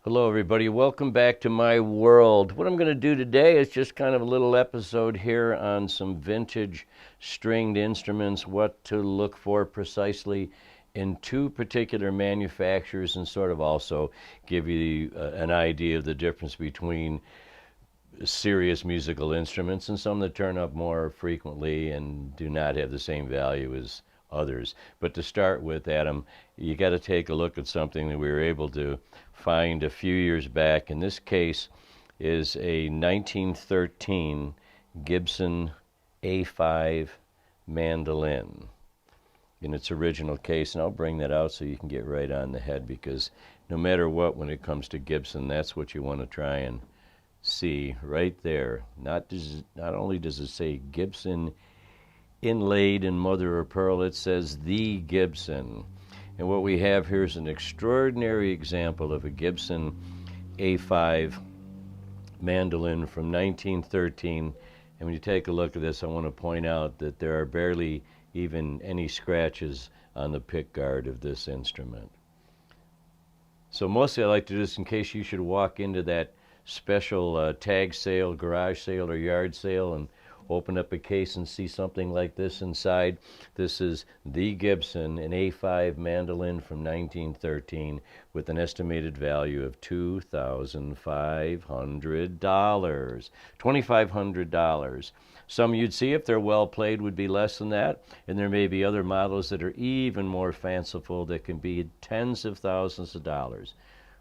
Hello, everybody. Welcome back to my world. What I'm going to do today is just kind of a little episode here on some vintage stringed instruments, what to look for precisely in two particular manufacturers, and sort of also give you an idea of the difference between serious musical instruments and some that turn up more frequently and do not have the same value as others. But to start with, Adam, you got to take a look at something that we were able to find a few years back. In this case is a 1913 Gibson A5 mandolin in its original case, and I'll bring that out so you can get right on the head, because no matter what, when it comes to Gibson, that's what you want to try and see right there. Not only does it say Gibson inlaid in mother of pearl, it says the Gibson. And what we have here is an extraordinary example of a Gibson A5 mandolin from 1913. And when you take a look at this, I want to point out that there are barely even any scratches on the pickguard of this instrument. So mostly I like to do this in case you should walk into that special tag sale, garage sale, or yard sale and open up a case and see something like this inside. This is the Gibson, an A5 mandolin from 1913 with an estimated value of $2,500, $2,500. Some you'd see, if they're well played, would be less than that, and there may be other models that are even more fanciful that can be tens of thousands of dollars.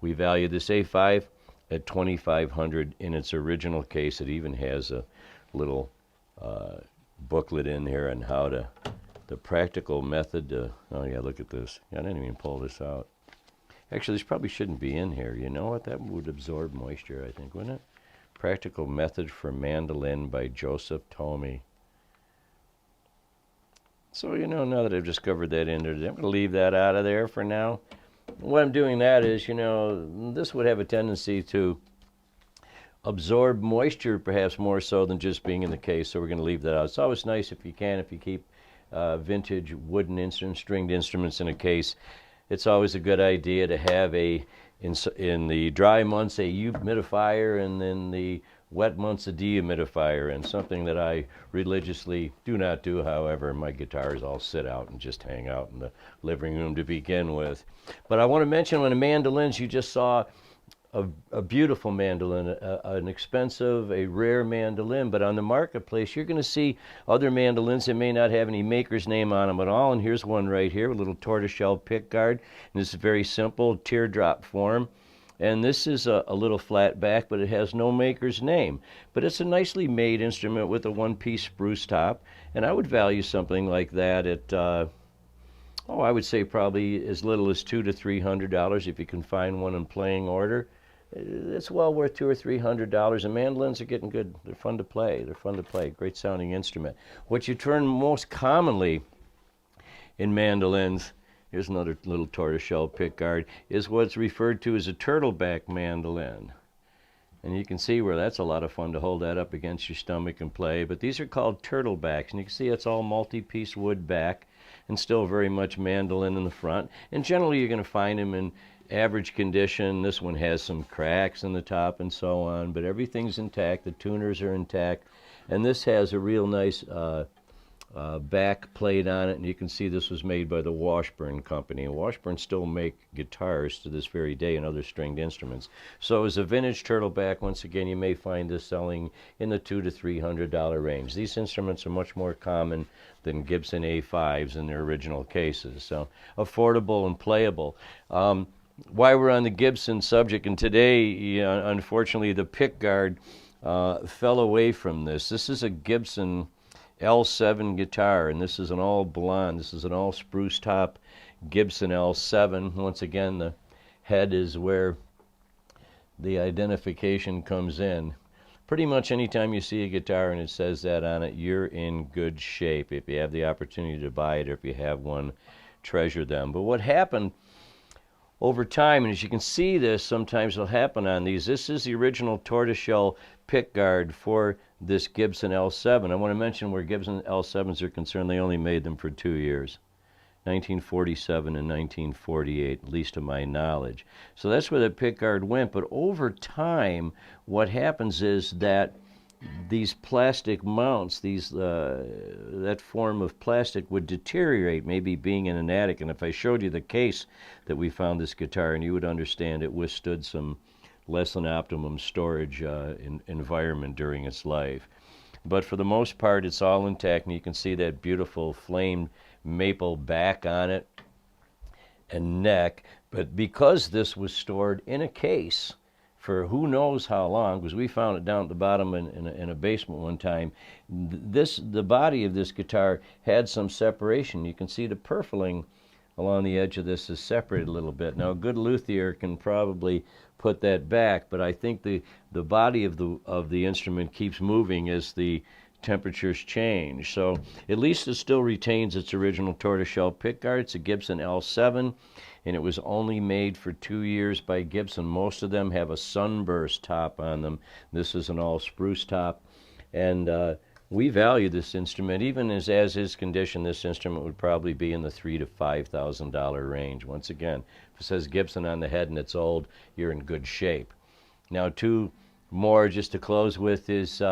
We value this A5 at $2,500 in its original case. It even has a little booklet in here on how to, the practical method to, oh yeah, look at this. I didn't even pull this out. Actually, this probably shouldn't be in here. You know what? That would absorb moisture, I think, wouldn't it? Practical Method for Mandolin by Joseph Tomei. So, now that I've discovered that in there, I'm going to leave that out of there for now. What I'm doing that is, this would have a tendency to absorb moisture perhaps more so than just being in the case, so we're going to leave that out. It's always nice if you keep vintage wooden instruments, stringed instruments in a case. It's always a good idea to have in the dry months a humidifier, and then the wet months a dehumidifier, and something that I religiously do not do. However, my guitars all sit out and just hang out in the living room to begin with. But I want to mention, on the mandolins, you just saw a beautiful mandolin, an expensive, a rare mandolin, but on the marketplace you're going to see other mandolins that may not have any maker's name on them at all. And here's one right here, a little tortoiseshell pickguard, and this is very simple, teardrop form. And this is a little flat back, but it has no maker's name. But it's a nicely made instrument with a one-piece spruce top, and I would value something like that at I would say probably as little as $200 to $300 if you can find one in playing order. It's well worth $200 or $300, and mandolins are getting good. They're fun to play. Great sounding instrument. What you turn most commonly in mandolins, here's another little tortoiseshell pickguard, is what's referred to as a turtleback mandolin. And you can see where that's a lot of fun to hold that up against your stomach and play. But these are called turtlebacks, and you can see it's all multi-piece wood back and still very much mandolin in the front. And generally you're going to find them in average condition. This one has some cracks in the top and so on, but everything's intact. The tuners are intact, and this has a real nice back plate on it, and you can see this was made by the Washburn Company. And Washburn still make guitars to this very day and other stringed instruments. So as a vintage turtleback, once again, you may find this selling in the $200 to $300 range. These instruments are much more common than Gibson A5s in their original cases, so affordable and playable. Why we're on the Gibson subject, and today, unfortunately, the pickguard fell away from this. This is a Gibson L7 guitar, and this is an all blonde. This is an all spruce top Gibson L7. Once again, the head is where the identification comes in. Pretty much anytime you see a guitar and it says that on it, you're in good shape. If you have the opportunity to buy it, or if you have one, treasure them. But what happened over time, and as you can see, this sometimes will happen on these. This is the original tortoiseshell pickguard for this Gibson L7. I want to mention, where Gibson L7s are concerned, they only made them for 2 years. 1947 and 1948, at least to my knowledge. So that's where the pickguard went. But over time, what happens is that these plastic mounts, that form of plastic would deteriorate, maybe being in an attic. And if I showed you the case that we found this guitar, and you would understand it withstood some less than optimum storage environment during its life. But for the most part, it's all intact, and you can see that beautiful flamed maple back on it and neck. But because this was stored in a case for who knows how long, because we found it down at the bottom in a basement one time, the body of this guitar had some separation. You can see the purfling along the edge of this is separated a little bit. Now, a good luthier can probably put that back, but I think the body of the instrument keeps moving as the temperatures change. So at least it still retains its original tortoiseshell pickguard. It's a Gibson L7, and it was only made for 2 years by Gibson. Most of them have a sunburst top on them. This is an all spruce top, and we value this instrument. Even as is condition, this instrument would probably be in the $3,000 to $5,000 range. Once again, if it says Gibson on the head and it's old, you're in good shape. Now, two more just to close with is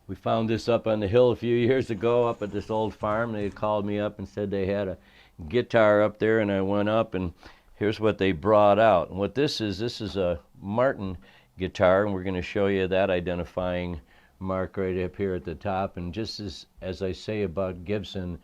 we found this up on the hill a few years ago up at this old farm. They called me up and said they had a guitar up there, and I went up, and here's what they brought out. And what this is a Martin guitar, and we're going to show you that identifying mark right up here at the top. And just as I say about Gibson,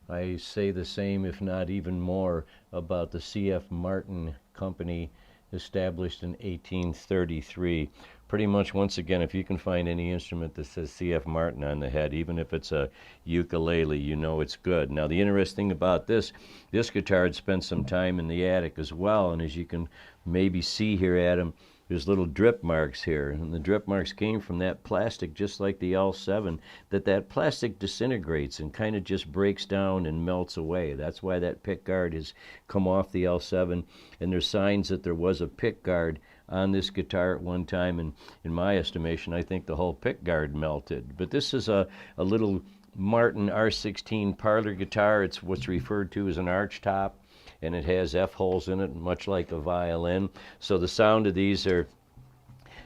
I say the same, if not even more, about the C.F. Martin Company, established in 1833. Pretty much, once again, if you can find any instrument that says C.F. Martin on the head, even if it's a ukulele, you know it's good. Now, the interesting about this guitar had spent some time in the attic as well, and as you can maybe see here, Adam, there's little drip marks here, and the drip marks came from that plastic, just like the L7, that plastic disintegrates and kind of just breaks down and melts away. That's why that pickguard has come off the L7, and there's signs that there was a pickguard on this guitar at one time, and in my estimation, I think the whole pickguard melted. But this is a little Martin R16 parlor guitar. It's what's referred to as an arch top, and it has F-holes in it, much like a violin. So the sound of these are,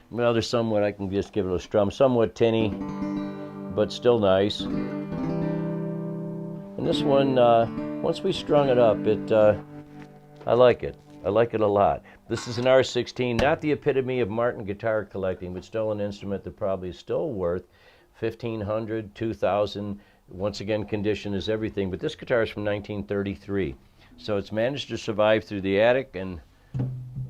well, they're somewhat, I can just give it a strum, somewhat tinny, but still nice. And this one, once we strung it up, I like it. I like it a lot. This is an R16, not the epitome of Martin guitar collecting, but still an instrument that probably is still worth $1,500, $2,000. Once again, condition is everything. But this guitar is from 1933. So it's managed to survive through the attic, and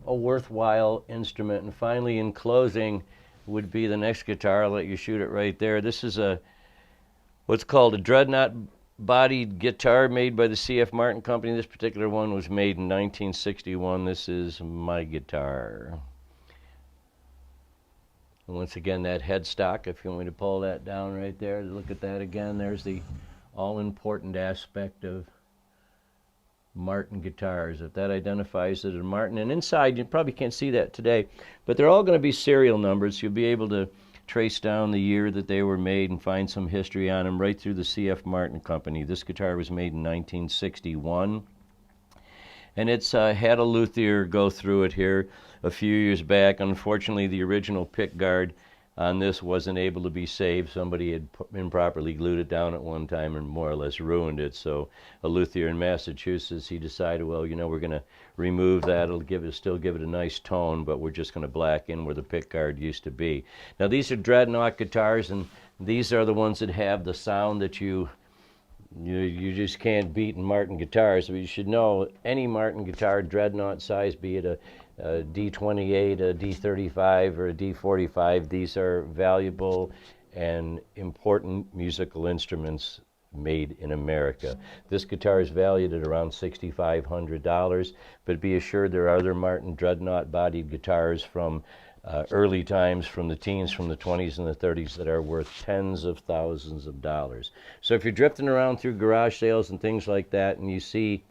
a worthwhile instrument. And finally, in closing, would be the next guitar. I'll let you shoot it right there. This is what's called a dreadnought bodied guitar made by the C.F. Martin Company. This particular one was made in 1961. This is my guitar. And once again, that headstock, if you want me to pull that down right there, look at that again. There's the all-important aspect of Martin guitars. If that identifies it as Martin. And inside, you probably can't see that today, but they're all going to be serial numbers. You'll be able to trace down the year that they were made and find some history on them right through the C.F. Martin Company. This guitar was made in 1961, and it's had a luthier go through it here a few years back. Unfortunately, the original pickguard on this wasn't able to be saved. Somebody had improperly glued it down at one time and more or less ruined it. So a luthier in Massachusetts, he decided, well, you know, we're going to remove that. It'll still give it a nice tone, but we're just going to black in where the pickguard used to be. Now, these are dreadnought guitars, and these are the ones that have the sound that you just can't beat in Martin guitars. So you should know any Martin guitar, dreadnought size, be it a D28, a D35, or a D45, these are valuable and important musical instruments made in America. This guitar is valued at around $6,500, but be assured there are other Martin dreadnought bodied guitars from early times, from the teens, from the 20s and the 30s, that are worth tens of thousands of dollars. So if you're drifting around through garage sales and things like that, and you see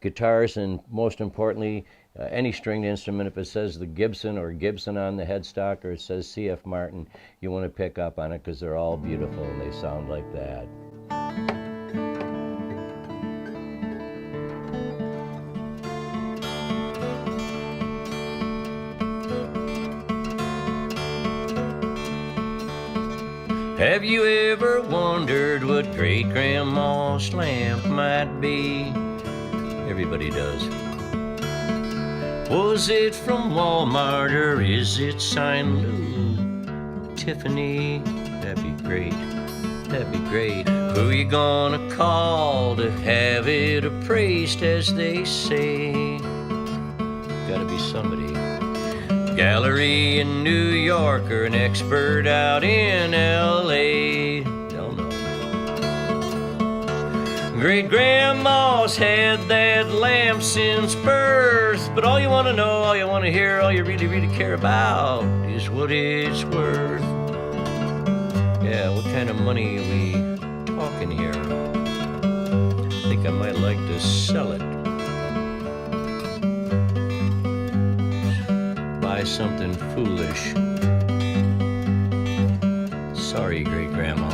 guitars, and most importantly, any stringed instrument, if it says the Gibson or Gibson on the headstock, or it says C.F. Martin, you want to pick up on it, because they're all beautiful and they sound like that. Have you ever wondered what great-grandma's lamp might be? Everybody does. Was it from Walmart or is it St. Louis? Tiffany, that'd be great. That'd be great. Who you gonna call to have it appraised, as they say? Gotta be somebody. Gallery in New York or an expert out in L.A. Don't know. Great-grandma's had that lamp since birth, but all you want to know, all you want to hear, all you really, really care about is what it's worth. Yeah, what kind of money are we talking here? I think I might like to sell it. Buy something foolish. Sorry, great-grandma.